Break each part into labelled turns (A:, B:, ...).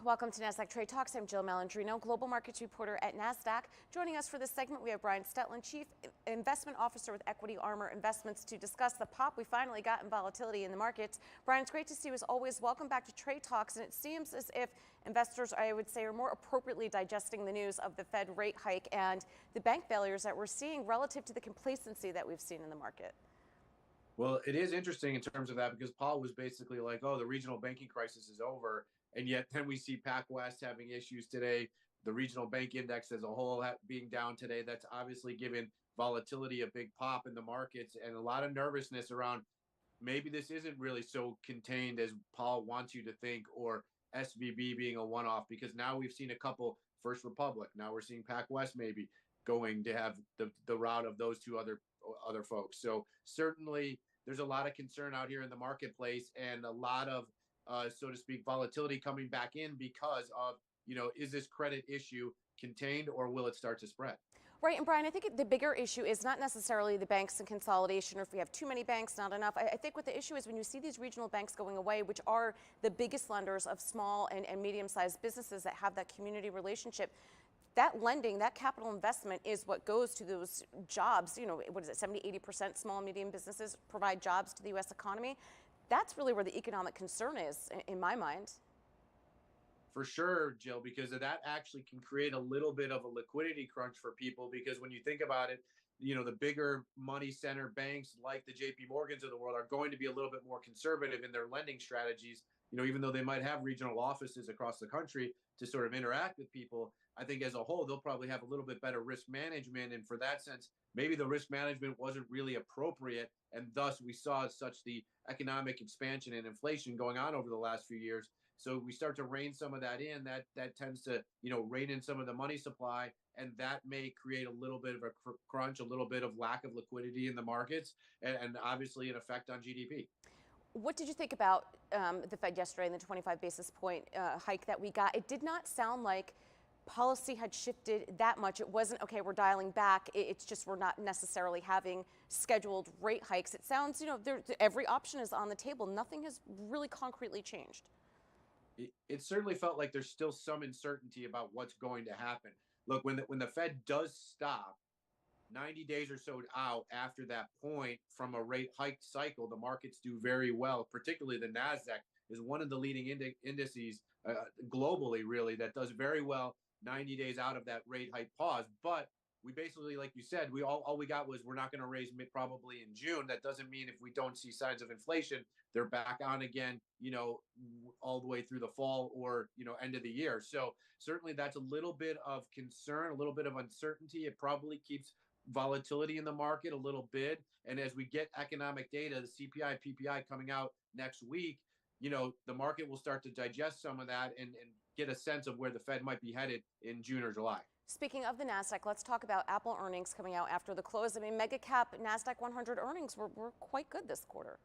A: Welcome to Nasdaq Trade Talks. I'm Jill Malandrino, Global Markets Reporter at Nasdaq. Joining us for this segment, we have Brian Stutland, Chief Investment Officer with Equity Armor Investments, to discuss the pop we finally got in volatility in the markets. Brian, it's great to see you as always. Welcome back to Trade Talks. And it seems as if investors, I would say, are more appropriately digesting the news of the Fed rate hike and the bank failures that we're seeing relative to the complacency that we've seen in the market.
B: Well, it is interesting in terms of that because Paul was basically like, oh, the regional banking crisis is over. And yet then we see PacWest having issues today, the regional bank index as a whole being down today. That's obviously given volatility a big pop in the markets and a lot of nervousness around maybe this isn't really so contained as Paul wants you to think, or SVB being a one-off, because now we've seen a couple, First Republic. Now we're seeing PacWest maybe going to have the route of those two other folks. So certainly there's a lot of concern out here in the marketplace and a lot of so to speak, volatility coming back in because of, is this credit issue contained or will it start to spread?
A: Right. And Brian, I think the bigger issue is not necessarily the banks and consolidation, or if we have too many banks, not enough. I think what the issue is when you see these regional banks going away, which are the biggest lenders of small and medium-sized businesses that have that community relationship, that lending, that capital investment is what goes to those jobs. What is it, 70, 80% small and medium businesses provide jobs to the U.S. economy. That's really where the economic concern is, in my mind.
B: For sure, Jill, because that actually can create a little bit of a liquidity crunch for people. Because when you think about it, the bigger money center banks like the JP Morgans of the world are going to be a little bit more conservative in their lending strategies. Even though they might have regional offices across the country to sort of interact with people, I think as a whole, they'll probably have a little bit better risk management. And for that sense, maybe the risk management wasn't really appropriate. And thus we saw such the economic expansion and inflation going on over the last few years. So we start to rein some of that in. That tends to, rein in some of the money supply. And that may create a little bit of a crunch, a little bit of lack of liquidity in the markets, and obviously an effect on GDP.
A: What did you think about the Fed yesterday and the 25 basis point hike that we got? It did not sound like policy had shifted that much. It wasn't, okay, we're dialing back. It's just we're not necessarily having scheduled rate hikes. It sounds, every option is on the table. Nothing has really concretely changed.
B: It certainly felt like there's still some uncertainty about what's going to happen. Look, when the Fed does stop, 90 days or so out after that point from a rate hike cycle, the markets do very well. Particularly the Nasdaq is one of the leading indices globally, really, that does very well 90 days out of that rate hike pause. But we basically, like you said, all we got was we're not going to raise probably in June. That doesn't mean if we don't see signs of inflation, they're back on again, all the way through the fall or, end of the year. So certainly that's a little bit of concern, a little bit of uncertainty. It probably keeps volatility in the market a little bit. And as we get economic data, the CPI, PPI coming out next week, the market will start to digest some of that and get a sense of where the Fed might be headed in June or July.
A: Speaking of the Nasdaq, let's talk about Apple earnings coming out after the close. I mean, mega cap Nasdaq 100 earnings were quite good this quarter.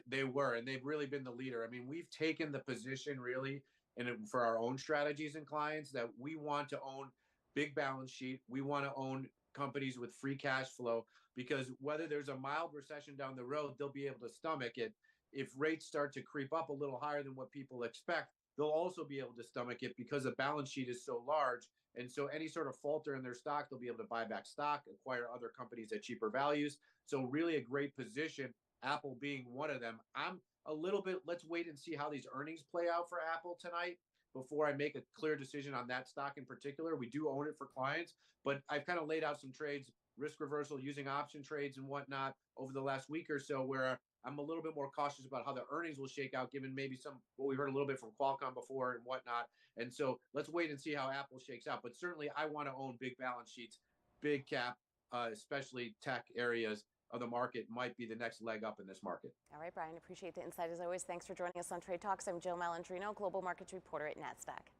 B: They were, and they've really been the leader. I mean, we've taken the position really, and for our own strategies and clients, that we want to own big balance sheet. We want to own companies with free cash flow, because whether there's a mild recession down the road, they'll be able to stomach it. If rates start to creep up a little higher than what people expect, they'll also be able to stomach it because the balance sheet is so large. And so any sort of falter in their stock, they'll be able to buy back stock, acquire other companies at cheaper values. So really a great position, Apple being one of them. I'm a little bit, let's wait and see how these earnings play out for Apple tonight before I make a clear decision on that stock in particular. We do own it for clients, but I've kind of laid out some trades, risk reversal using option trades and whatnot over the last week or so, where I'm a little bit more cautious about how the earnings will shake out, given maybe what we heard a little bit from Qualcomm before and whatnot. And so let's wait and see how Apple shakes out. But certainly I want to own big balance sheets, big cap, especially tech areas of the market might be the next leg up in this market.
A: All right, Brian, appreciate the insight as always. Thanks for joining us on Trade Talks. I'm Jill Malandrino, Global Markets Reporter at Nasdaq.